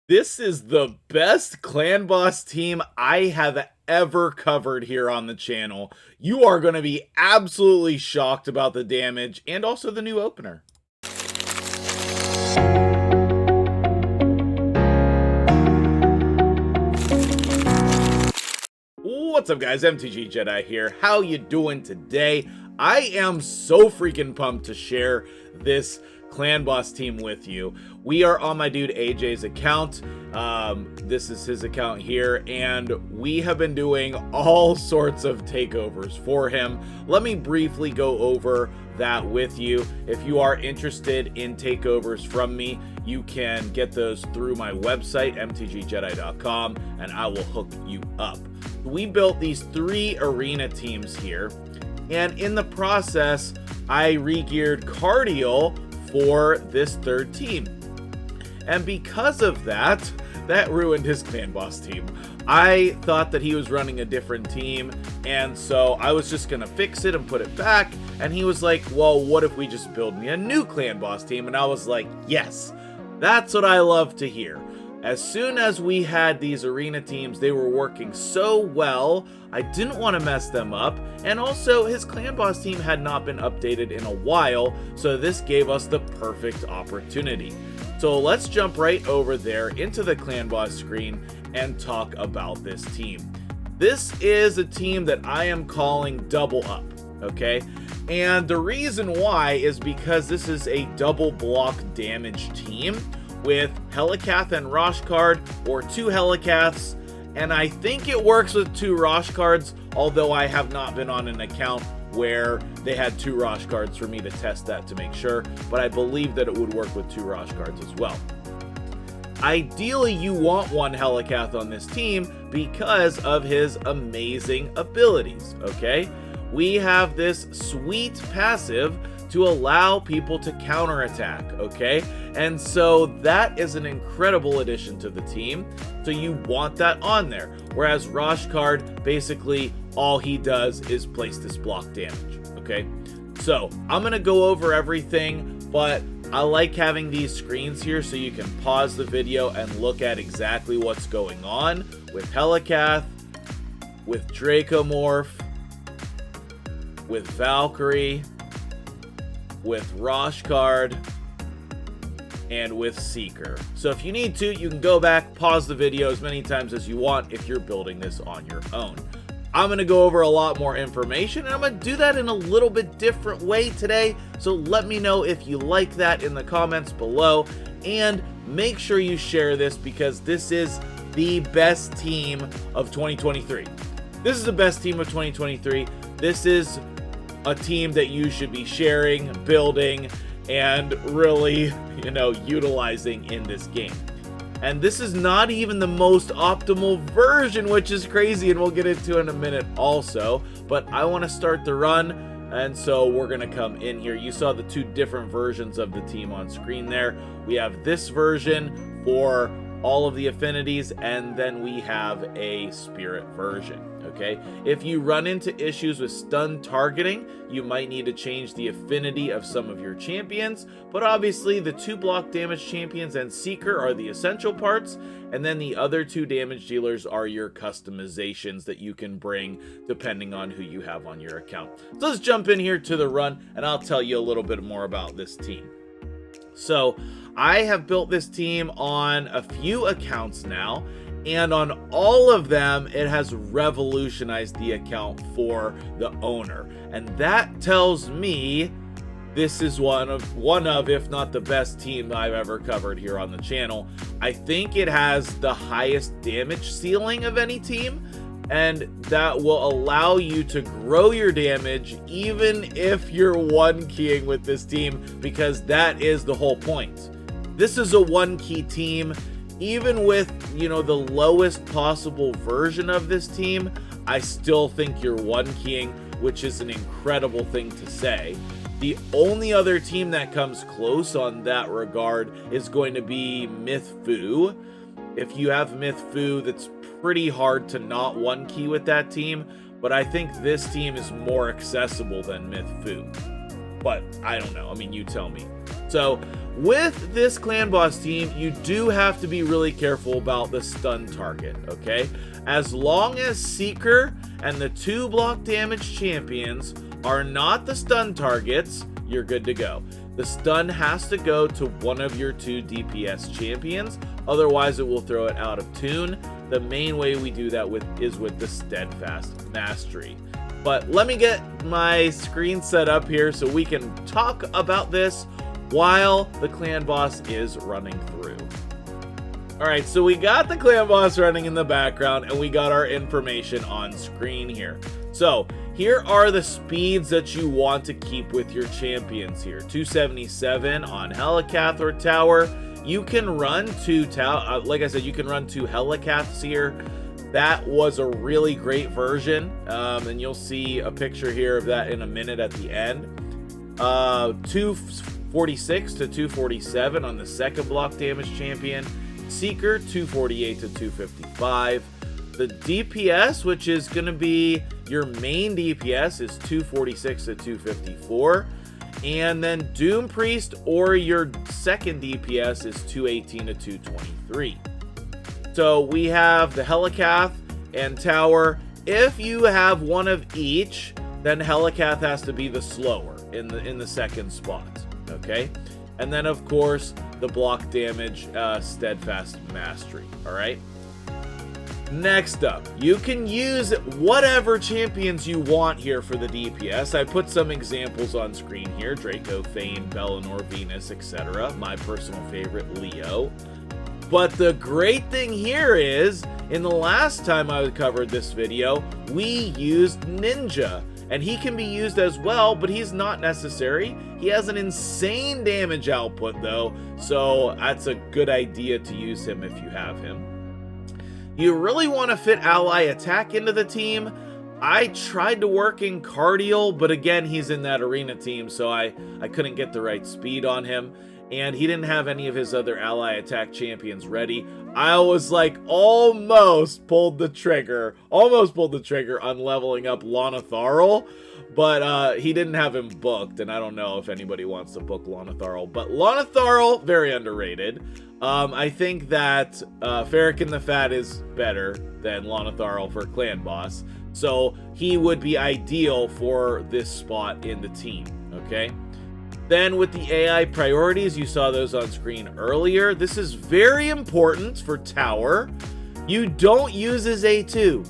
This is the best clan boss team I have ever covered here on the channel. You are going to be absolutely shocked about the damage and also the new opener. What's up, guys? MtgJedi here. How you doing today? I am so freaking pumped to share this clan boss team with you. We are on my dude AJ's account. This is his account here, and we have been doing all sorts of takeovers for him. Let me briefly go over that with you. If you are interested in takeovers from me, you can get those through my website, MtgJedi.com, and I will hook you up. We built these 3 arena teams here, and in the process, I re-geared Cardiel for this 3rd team. And because of that, that ruined his clan boss team. I thought that he was running a different team, and so I was just gonna fix it and put it back, and he was like, well, what if we just build me a new clan boss team? And I was like, yes, that's what I love to hear. As soon as we had these arena teams, they were working so well, I didn't want to mess them up, and also his clan boss team had not been updated in a while, so this gave us the perfect opportunity. So let's jump right over there into the clan boss screen and talk about this team. This is a team that I am calling Double Up, okay? And the reason why is because this is a double block damage team with Helicath and Roshcard, or 2 Helicaths, and I think it works with 2 Roshcards, although I have not been on an account where they had 2 Roshcards for me to test that to make sure, but I believe that it would work with 2 Roshcards as well. Ideally, you want 1 Helicath on this team because of his amazing abilities, okay? We have this sweet passive to allow people to counterattack, okay? And so that is an incredible addition to the team, so you want that on there. Whereas Roshcard, basically all he does is place this block damage, okay? So I'm gonna go over everything, but I like having these screens here so you can pause the video and look at exactly what's going on with Helicath, with Dracomorph, with Valkyrie, with Roshcard, and with Seeker. So if you need to, you can go back, pause the video as many times as you want if you're building this on your own. I'm going to go over a lot more information, and I'm going to do that in a little bit different way today, so let me know if you like that in the comments below, and make sure you share this because this is the best team of 2023. This is the best team of 2023. This is a team that you should be sharing, building, and really, utilizing in this game. And this is not even the most optimal version, which is crazy, and we'll get into in a minute also. But I want to start the run, and so we're going to come in here. You saw the 2 different versions of the team on screen there. We have this version for all of the affinities, and then we have a spirit version, okay? If you run into issues with stun targeting, you might need to change the affinity of some of your champions, but obviously the 2 block damage champions and Seeker are the essential parts, and then the other 2 damage dealers are your customizations that you can bring depending on who you have on your account. So let's jump in here to the run, and I'll tell you a little bit more about this team. So I have built this team on a few accounts now, and on all of them it has revolutionized the account for the owner, and that tells me this is one of if not the best team I've ever covered here on the channel. I think it has the highest damage ceiling of any team, and that will allow you to grow your damage even if you're 1-keying with this team, because that is the whole point. This is a 1-key team. Even with, the lowest possible version of this team, I still think you're 1-keying, which is an incredible thing to say. The only other team that comes close on that regard is going to be Myth-Fu. If you have Myth-Fu, that's pretty hard to not 1-key with that team, but I think this team is more accessible than Myth-Fu. but I don't know. I mean, you tell me. So with this clan boss team, you do have to be really careful about the stun target, okay? As long as Seeker and the 2 block damage champions are not the stun targets, you're good to go. The stun has to go to one of your 2 DPS champions, otherwise it will throw it out of tune. The main way we do that is with the Steadfast Mastery. But let me get my screen set up here so we can talk about this while the clan boss is running through. Alright, so we got the clan boss running in the background and we got our information on screen here. So here are the speeds that you want to keep with your champions here. 277 on Helicath or Tower. You can run 2 like I said, you can run 2 Helicaths here. That was a really great version, and you'll see a picture here of that in a minute at the end. 246 to 247 on the 2nd block damage champion. Seeker 248 to 255. The DPS, which is going to be your main DPS, is 246 to 254. And then Doom Priest or your 2nd DPS is 218 to 223. So we have the Helicath and Tower. If you have one of each, then Helicath has to be the slower in the 2nd spot, okay? And then of course the block damage Steadfast Mastery. All right. Next up, you can use whatever champions you want here for the DPS. I put some examples on screen here: Draco, Thane, Bellinor, Venus, etc. My personal favorite, Leo. But the great thing here is, in the last time I covered this video, we used Ninja. And he can be used as well, but he's not necessary. He has an insane damage output though, so that's a good idea to use him if you have him. You really want to fit ally attack into the team. I tried to work in Cardial, but again, he's in that arena team, so I couldn't get the right speed on him. And he didn't have any of his other ally attack champions ready. I was like almost pulled the trigger on leveling up Lonatharl, but he didn't have him booked, and I don't know if anybody wants to book Lonatharl. But Lonatharl, very underrated. I think that Farrakhan the Fat is better than Lonatharl for clan boss, so he would be ideal for this spot in the team, okay? Then with the AI priorities, you saw those on screen earlier. This is very important for Tower. You don't use his A2.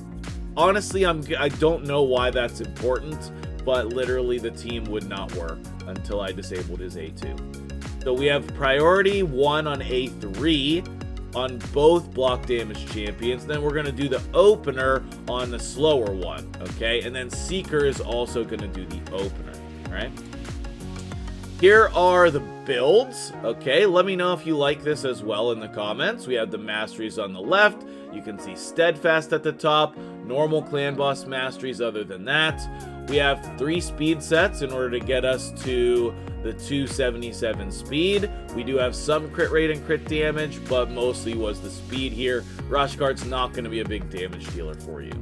Honestly, I don't know why that's important, but literally the team would not work until I disabled his A2. So we have priority 1 on A3 on both block damage champions. Then we're going to do the opener on the slower one, okay? And then Seeker is also going to do the opener, all right? Here are the builds, okay? Let me know if you like this as well in the comments. We have the masteries on the left. You can see Steadfast at the top, normal clan boss masteries other than that. We have 3 speed sets in order to get us to the 277 speed. We do have some crit rate and crit damage, but mostly was the speed here. Rashguard's not going to be a big damage dealer for you.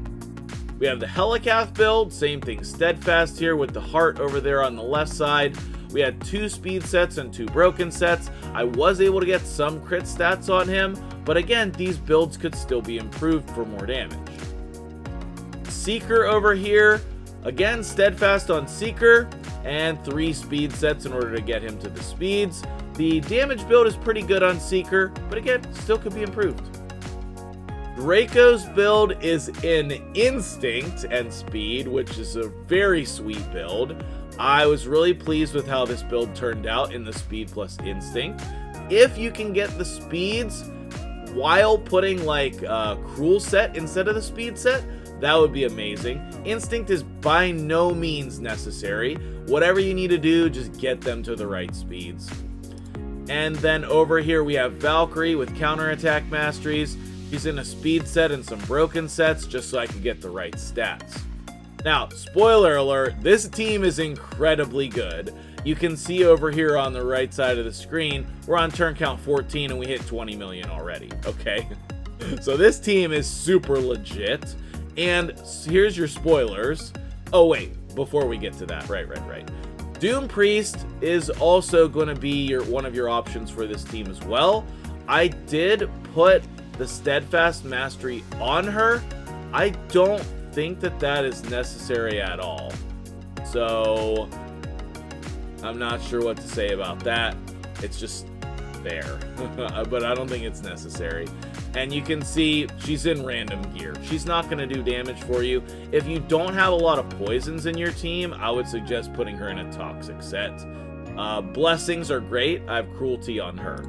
We have the Helicath build, same thing, Steadfast here with the heart over there on the left side. We had 2 speed sets and 2 broken sets. I was able to get some crit stats on him, but again, these builds could still be improved for more damage. Seeker over here, again, Steadfast on Seeker, and 3 speed sets in order to get him to the speeds. The damage build is pretty good on Seeker, but again, still could be improved. Draco's build is in Instinct and Speed, which is a very sweet build. I was really pleased with how this build turned out in the Speed plus Instinct. If you can get the speeds while putting like a Cruel set instead of the Speed set, that would be amazing. Instinct is by no means necessary. Whatever you need to do, just get them to the right speeds. And then over here we have Valkyrie with counterattack masteries. She's in a speed set and some broken sets just so I can get the right stats. Now, spoiler alert, this team is incredibly good. You can see over here on the right side of the screen, we're on turn count 14 and we hit 20 million already, okay? So this team is super legit. And here's your spoilers. Oh wait, before we get to that, right. Doom Priest is also going to be one of your options for this team as well. I did put the Steadfast Mastery on her. I don't think that is necessary at all. So I'm not sure what to say about that. It's just there. But I don't think it's necessary. And you can see she's in random gear. She's not going to do damage for you. If you don't have a lot of poisons in your team, I would suggest putting her in a toxic set. Blessings are great. I have cruelty on her.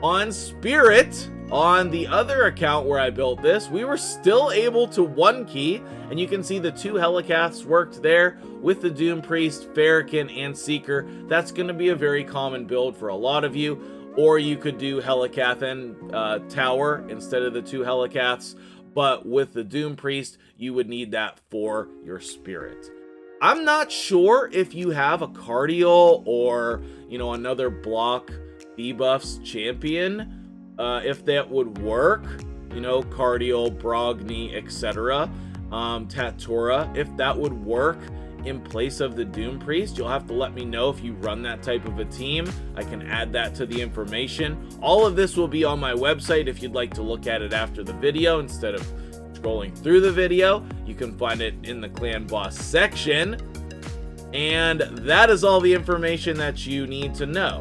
On Spirit, on the other account where I built this, we were still able to one key, and you can see the 2 Helicaths worked there with the Doom Priest, Farrakhan, and Seeker. That's going to be a very common build for a lot of you. Or you could do Helicath and Tower instead of the 2 Helicaths. But with the Doom Priest, you would need that for your Spirit. I'm not sure if you have a Cardial or, another block debuffs champion, if that would work. Cardial, Brogni, etc. Tatura, if that would work in place of the Doom Priest. You'll have to let me know if you run that type of a team. I can add that to the information. All of this will be on my website if you'd like to look at it after the video instead of scrolling through the video. You can find it in the Clan Boss section. And that is all the information that you need to know.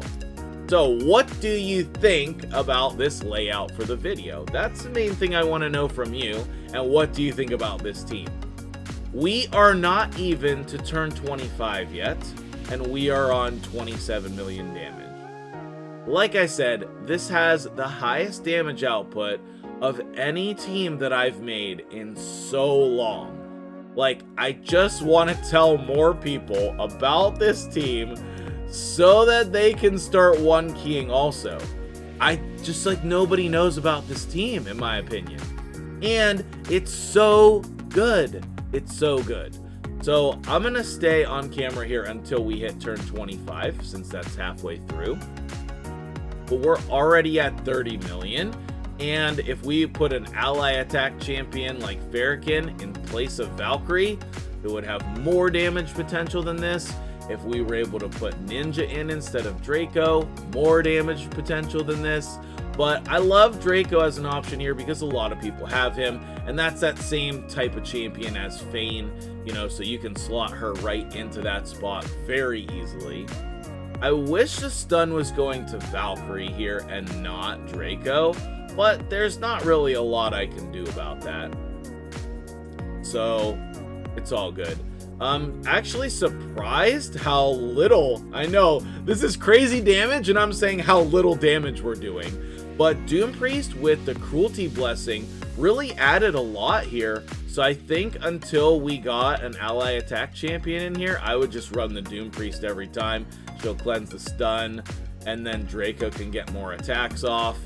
So what do you think about this layout for the video? That's the main thing I want to know from you. And what do you think about this team? We are not even to turn 25 yet, and we are on 27 million damage. Like I said, this has the highest damage output of any team that I've made in so long. Like, I just want to tell more people about this team so that they can start one keying also. Nobody knows about this team, in my opinion. And it's so good. It's so good. So I'm going to stay on camera here until we hit turn 25, since that's halfway through. But we're already at 30 million. And if we put an ally attack champion like Farrakhan in place of Valkyrie, it would have more damage potential than this. If we were able to put Ninja in instead of Draco, more damage potential than this. But I love Draco as an option here because a lot of people have him, and that's that same type of champion as Fane, so you can slot her right into that spot very easily. I wish the stun was going to Valkyrie here and not Draco, but there's not really a lot I can do about that. So it's all good. I'm actually surprised how little, I know this is crazy damage and I'm saying how little damage we're doing. But Doom Priest with the Cruelty Blessing really added a lot here. So I think until we got an ally attack champion in here, I would just run the Doom Priest every time. She'll cleanse the stun, and then Draco can get more attacks off.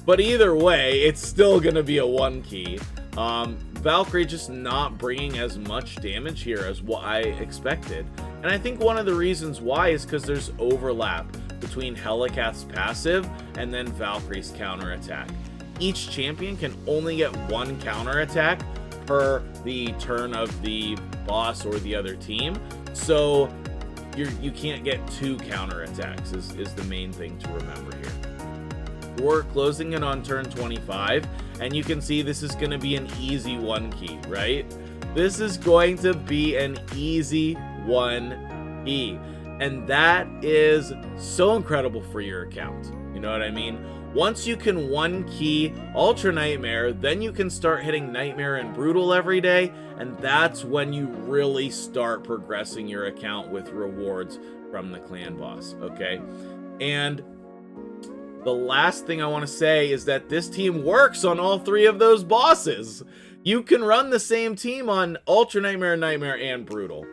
But either way, it's still going to be a 1 key. Valkyrie just not bringing as much damage here as what I expected. And I think one of the reasons why is because there's overlap between Helicath's passive and then Valkyrie's counterattack. Each champion can only get 1 counterattack per the turn of the boss or the other team. So you can't get 2 counterattacks is the main thing to remember here. We're closing in on turn 25, and you can see this is going to be an easy 1 key, right? This is going to be an easy 1 key. And that is so incredible for your account. You know what I mean? Once you can 1 key Ultra Nightmare, then you can start hitting Nightmare and Brutal every day. And that's when you really start progressing your account with rewards from the clan boss. Okay. And the last thing I want to say is that this team works on all 3 of those bosses. You can run the same team on Ultra Nightmare, Nightmare, and Brutal.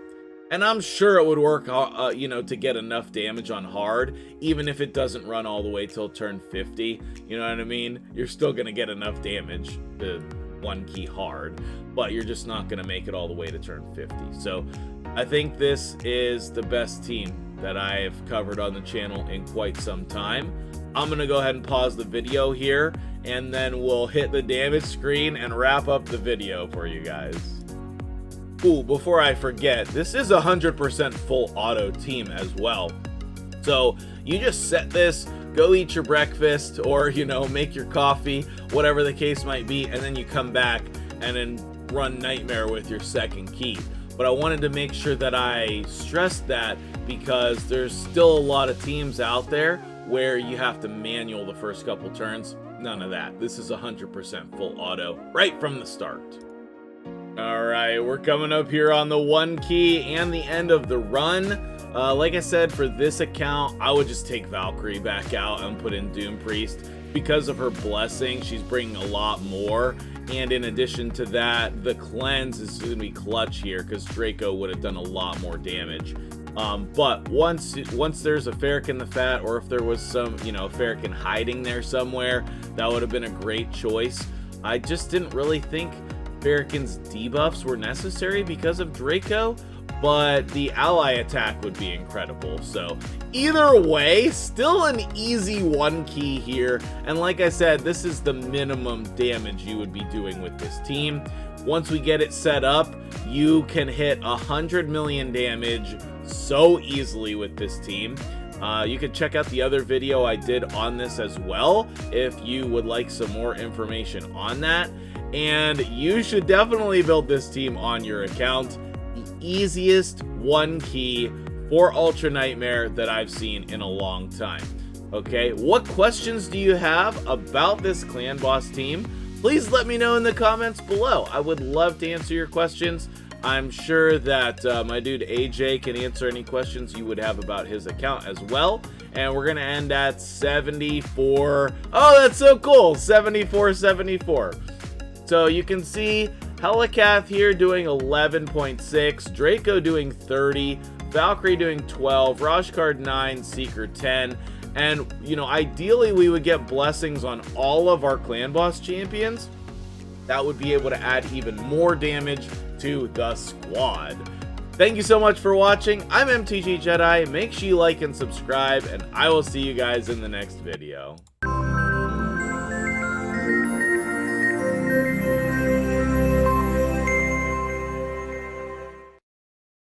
And I'm sure it would work, to get enough damage on hard, even if it doesn't run all the way till turn 50. You know what I mean? You're still going to get enough damage to 1 key hard, but you're just not going to make it all the way to turn 50. So I think this is the best team that I have covered on the channel in quite some time. I'm going to go ahead and pause the video here, and then we'll hit the damage screen and wrap up the video for you guys. Ooh, before I forget, this is 100% full auto team as well. So you just set this, go eat your breakfast, or, you know, make your coffee, whatever the case might be, and then you come back and then run Nightmare with your second key. But I wanted to make sure that I stressed that because there's still a lot of teams out there where you have to manual the first couple turns. None of that. This is 100% full auto right from the start. All right, we're coming up here on the 1 key and the end of the run. Like I said, for this account, I would just take Valkyrie back out and put in Doom Priest. Because of her blessing, she's bringing a lot more. And in addition to that, the cleanse is going to be clutch here because Draco would have done a lot more damage. But once there's a Ferric in the Fat, or if there was some, you know, Ferric hiding there somewhere, that would have been a great choice. I just didn't really think Ferrican's debuffs were necessary because of Draco, but the ally attack would be incredible. So either way, still an easy 1 key here. And like I said, this is the minimum damage you would be doing with this team. Once we get it set up, you can hit 100 million damage so easily with this team. You can check out the other video I did on this as well if you would like some more information on that. And you should definitely build this team on your account. The easiest 1 key for Ultra Nightmare that I've seen in a long time. Okay, what questions do you have about this clan boss team? Please let me know in the comments below. I would love to answer your questions. I'm sure that my dude AJ can answer any questions you would have about his account as well. And we're going to end at 74. Oh, that's so cool. 74. So you can see Helicath here doing 11.6, Draco doing 30, Valkyrie doing 12, Rajkard 9, Seeker 10. And, you know, ideally we would get blessings on all of our clan boss champions. That would be able to add even more damage to the squad. Thank you so much for watching. I'm MtgJedi. Make sure you like and subscribe, and I will see you guys in the next video.